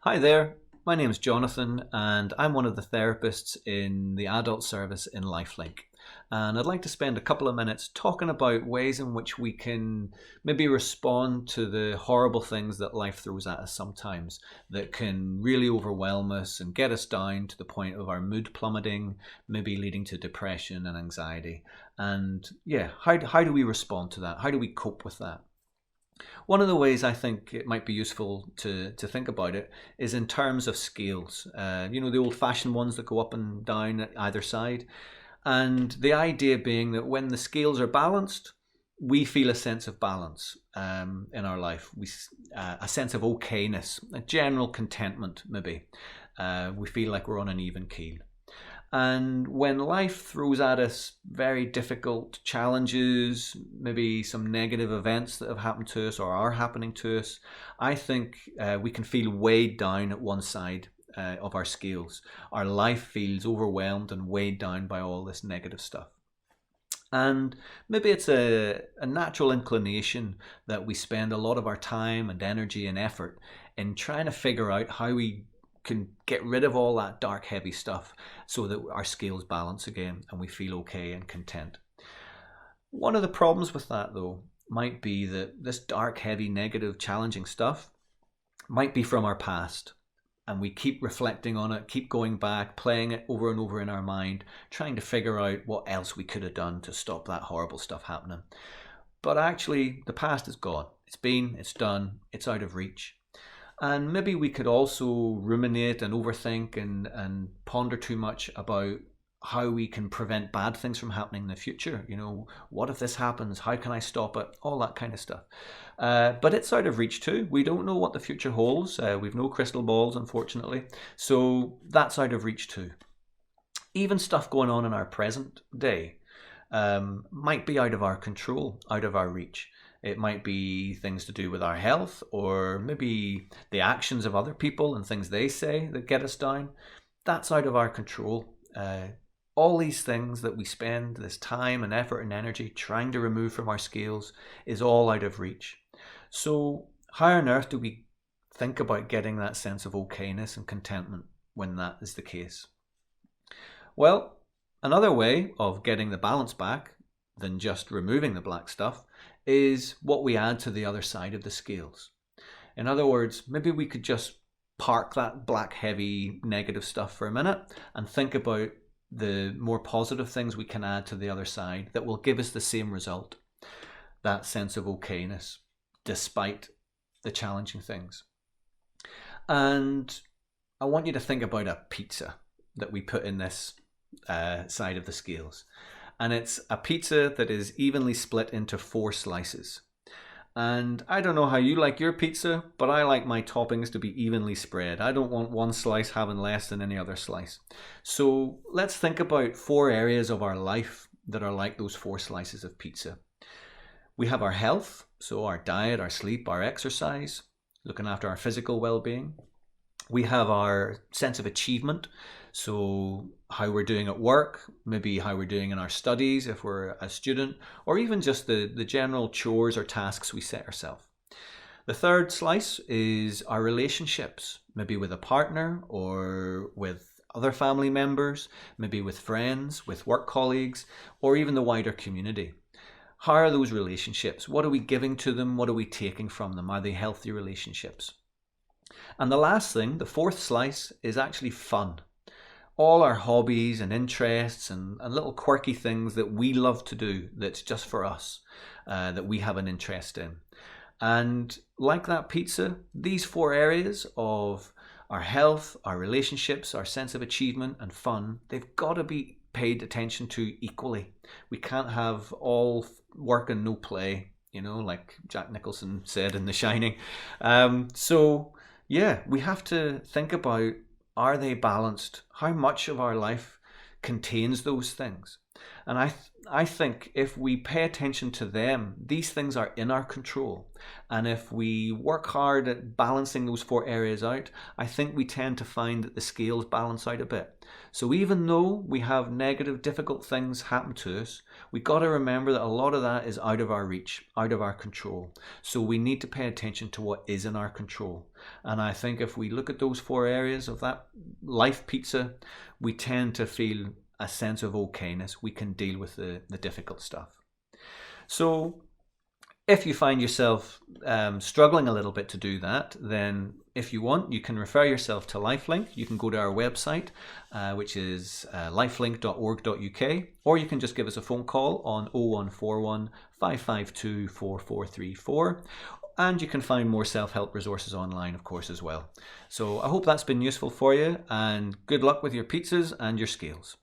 Hi there, my name is Jonathan and I'm one of the therapists in the adult service in Lifelink. And I'd like to spend a couple of minutes talking about ways in which we can maybe respond to the horrible things that life throws at us sometimes that can really overwhelm us and get us down to the point of our mood plummeting, maybe leading to depression and anxiety. And yeah, how do we respond to that? How do we cope with that? One of the ways I think it might be useful to think about it is in terms of scales. The old fashioned ones that go up and down at either side. And the idea being that when the scales are balanced, we feel a sense of balance in our life. A sense of okayness, a general contentment, maybe. We feel like we're on an even keel. And when life throws at us very difficult challenges, maybe some negative events that have happened to us or are happening to us, I think we can feel weighed down at one side of our scales. Our life feels overwhelmed and weighed down by all this negative stuff. And maybe it's a natural inclination that we spend a lot of our time and energy and effort in trying to figure out how we can get rid of all that dark, heavy stuff so that our scales balance again and we feel okay and content. One of the problems with that, though, might be that this dark, heavy, negative, challenging stuff might be from our past. And we keep reflecting on it, keep going back, playing it over and over in our mind, trying to figure out what else we could have done to stop that horrible stuff happening. But actually, the past is gone. It's been, it's done, it's out of reach. And maybe we could also ruminate and overthink and ponder too much about how we can prevent bad things from happening in the future. What if this happens? How can I stop it? All that kind of stuff. But it's out of reach too. We don't know what the future holds. We've no crystal balls, unfortunately. So that's out of reach too. Even stuff going on in our present day might be out of our control, out of our reach. It might be things to do with our health, or maybe the actions of other people and things they say that get us down. That's out of our control. All these things that we spend this time and effort and energy trying to remove from our scales is all out of reach. So how on earth do we think about getting that sense of okayness and contentment when that is the case? Well, another way of getting the balance back than just removing the black stuff is what we add to the other side of the scales. In other words, maybe we could just park that black, heavy, negative stuff for a minute and think about the more positive things we can add to the other side that will give us the same result, that sense of okayness, despite the challenging things. And I want you to think about a pizza that we put in this side of the scales. And it's a pizza that is evenly split into 4 slices. And I don't know how you like your pizza, but I like my toppings to be evenly spread. I don't want one slice having less than any other slice. So let's think about 4 areas of our life that are like those 4 slices of pizza. We have our health, so our diet, our sleep, our exercise, looking after our physical well-being. We have our sense of achievement, so how we're doing at work, maybe how we're doing in our studies if we're a student, or even just the general chores or tasks we set ourselves. The third slice is our relationships, maybe with a partner or with other family members, maybe with friends, with work colleagues, or even the wider community. How are those relationships? What are we giving to them? What are we taking from them? Are they healthy relationships? And the last thing, the 4th slice, is actually fun. All our hobbies and interests and little quirky things that we love to do that's just for us, that we have an interest in. And like that pizza, these 4 areas of our health, our relationships, our sense of achievement and fun, they've got to be paid attention to equally. We can't have all work and no play, like Jack Nicholson said in The Shining. Yeah, we have to think about, are they balanced? How much of our life contains those things? And I think if we pay attention to them, these things are in our control. And if we work hard at balancing those four areas out, I think we tend to find that the scales balance out a bit. So even though we have negative, difficult things happen to us, we got to remember that a lot of that is out of our reach, out of our control. So we need to pay attention to what is in our control. And I think if we look at those four areas of that life pizza, we tend to feel a sense of okayness. We can deal with the difficult stuff. So if you find yourself struggling a little bit to do that, then if you want, you can refer yourself to Lifelink. You can go to our website, which is lifelink.org.uk, or you can just give us a phone call on 0141 552 4434. And you can find more self-help resources online, of course, as well. So I hope that's been useful for you, and good luck with your pizzas and your scales.